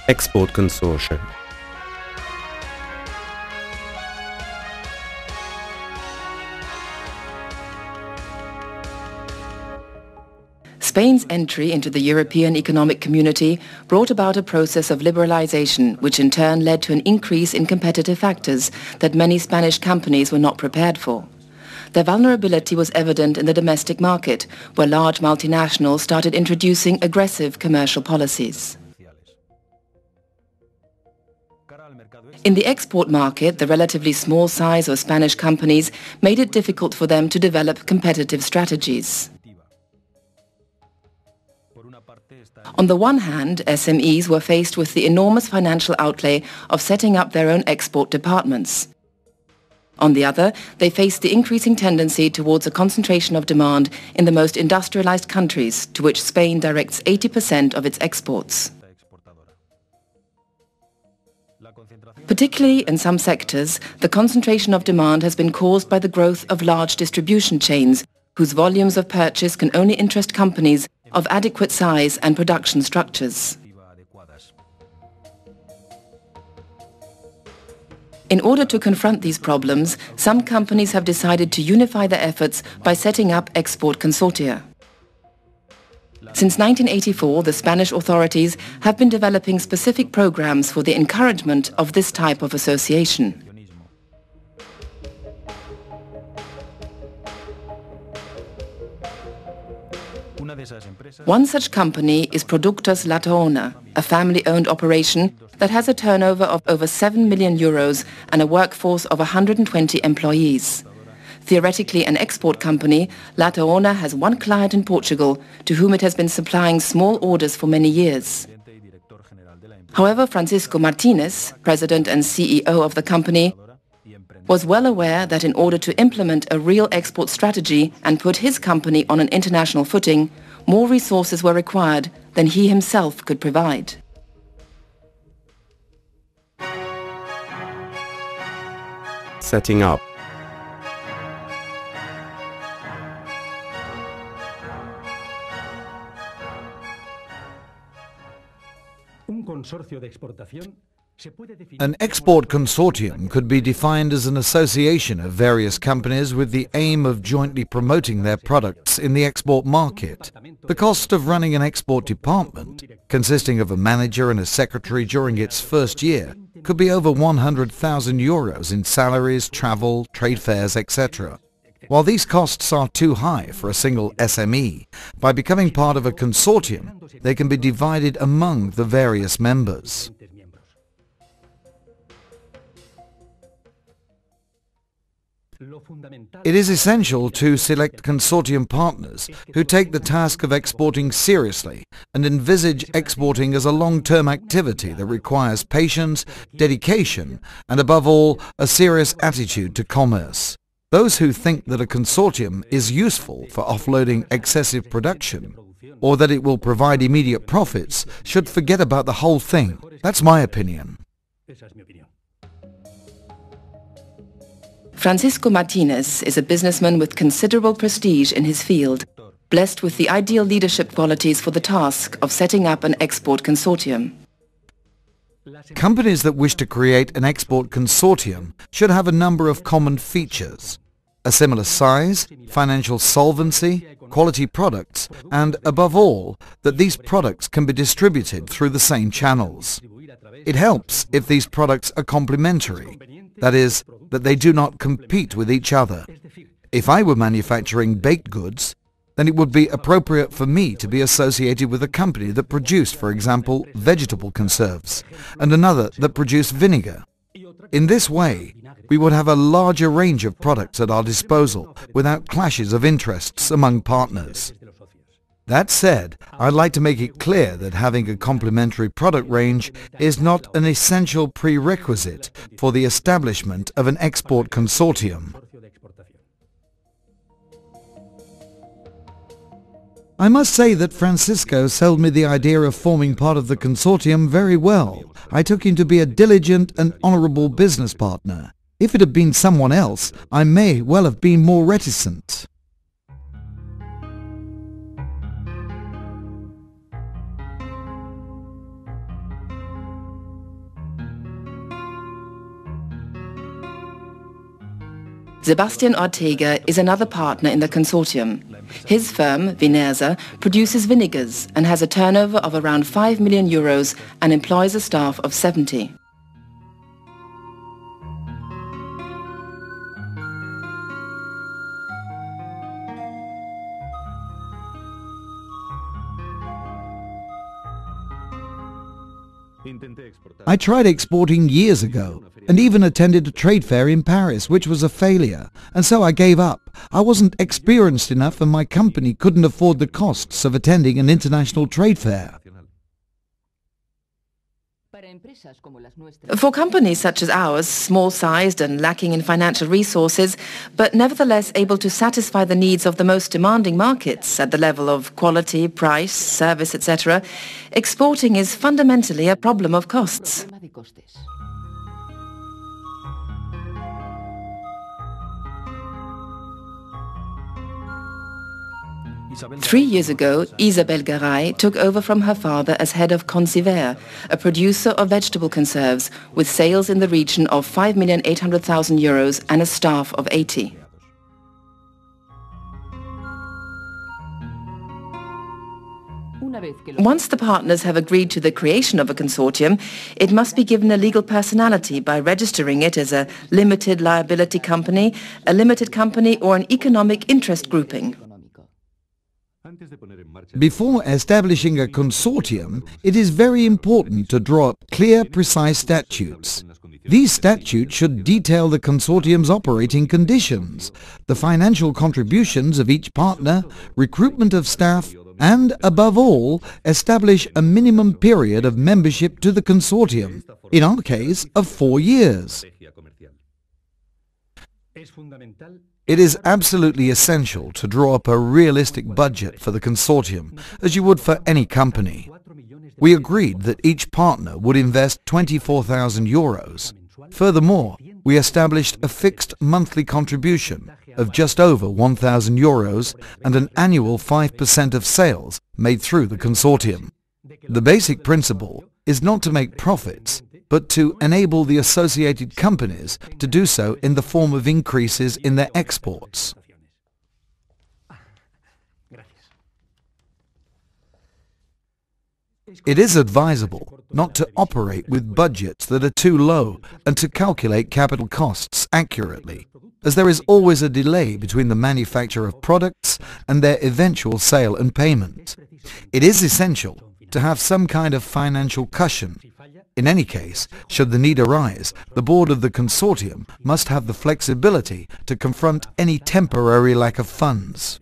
Export Consortia. Spain's entry into the European Economic Community brought about a process of liberalization, which in turn led to an increase in competitive factors that many Spanish companies were not prepared for. Their vulnerability was evident in the domestic market, where large multinationals started introducing aggressive commercial policies. In the export market, the relatively small size of Spanish companies made it difficult for them to develop competitive strategies. On the one hand, SMEs were faced with the enormous financial outlay of setting up their own export departments. On the other, they faced the increasing tendency towards a concentration of demand in the most industrialized countries, to which Spain directs 80% of its exports. Particularly in some sectors, the concentration of demand has been caused by the growth of large distribution chains, whose volumes of purchase can only interest companies of adequate size and production structures. In order to confront these problems, some companies have decided to unify their efforts by setting up export consortia. Since 1984, the Spanish authorities have been developing specific programs for the encouragement of this type of association. One such company is Productos La Toona, a family-owned operation that has a turnover of over 7 million euros and a workforce of 120 employees. Theoretically an export company, La Toona has one client in Portugal to whom it has been supplying small orders for many years. However, Francisco Martinez, president and CEO of the company, was well aware that in order to implement a real export strategy and put his company on an international footing, more resources were required than he himself could provide. Setting up. An export consortium could be defined as an association of various companies with the aim of jointly promoting their products in the export market. The cost of running an export department, consisting of a manager and a secretary during its first year, could be over 100,000 euros in salaries, travel, trade fairs, etc. While these costs are too high for a single SME, by becoming part of a consortium, they can be divided among the various members. It is essential to select consortium partners who take the task of exporting seriously and envisage exporting as a long-term activity that requires patience, dedication, and above all, a serious attitude to commerce. Those who think that a consortium is useful for offloading excessive production, or that it will provide immediate profits, should forget about the whole thing. That's my opinion. Francisco Martinez is a businessman with considerable prestige in his field, blessed with the ideal leadership qualities for the task of setting up an export consortium. Companies that wish to create an export consortium should have a number of common features: a similar size, financial solvency, quality products, and above all, that these products can be distributed through the same channels. It helps if these products are complementary, that is, that they do not compete with each other. If I were manufacturing baked goods, then it would be appropriate for me to be associated with a company that produced, for example, vegetable conserves, and another that produced vinegar. In this way, we would have a larger range of products at our disposal without clashes of interests among partners. That said, I'd like to make it clear that having a complementary product range is not an essential prerequisite for the establishment of an export consortium. I must say that Francisco sold me the idea of forming part of the consortium very well. I took him to be a diligent and honorable business partner. If it had been someone else, I may well have been more reticent. Sebastian Ortega is another partner in the consortium. His firm, Vinersa, produces vinegars and has a turnover of around 5 million euros and employs a staff of 70. I tried exporting years ago and even attended a trade fair in Paris, which was a failure, and so I gave up. I wasn't experienced enough and my company couldn't afford the costs of attending an international trade fair. For companies such as ours, small-sized and lacking in financial resources, but nevertheless able to satisfy the needs of the most demanding markets at the level of quality, price, service, etc., exporting is fundamentally a problem of costs. 3 years ago, Isabel Garay took over from her father as head of Consortia, a producer of vegetable conserves, with sales in the region of 5,800,000 euros and a staff of 80. Once the partners have agreed to the creation of a consortium, it must be given a legal personality by registering it as a limited liability company, a limited company, or an economic interest grouping. Before establishing a consortium, it is very important to draw up clear, precise statutes. These statutes should detail the consortium's operating conditions, the financial contributions of each partner, recruitment of staff, and, above all, establish a minimum period of membership to the consortium, in our case of 4 years. It is absolutely essential to draw up a realistic budget for the consortium, as you would for any company. We agreed that each partner would invest 24,000 euros. Furthermore, we established a fixed monthly contribution of just over 1,000 euros and an annual 5% of sales made through the consortium. The basic principle is not to make profits, but to enable the associated companies to do so in the form of increases in their exports. It is advisable not to operate with budgets that are too low and to calculate capital costs accurately, as there is always a delay between the manufacture of products and their eventual sale and payment. It is essential to have some kind of financial cushion. In any case, should the need arise, the board of the consortium must have the flexibility to confront any temporary lack of funds.